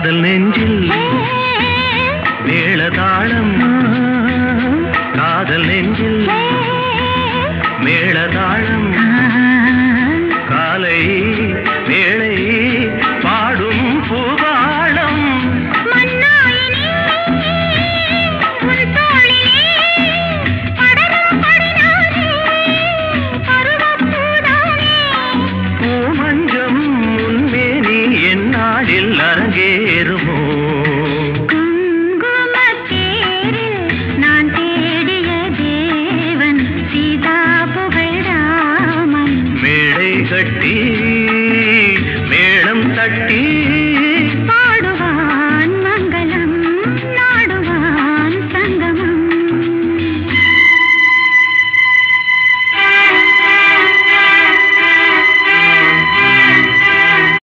காதல் நெஞ்சில் மேளதாளம் காதல் நெஞ்சில் மேளதாளம் காலை வேளை பாடும் பூபாளம் பூமஞ்சம் முன்மேனி என்னாளில் அரங்கேறும்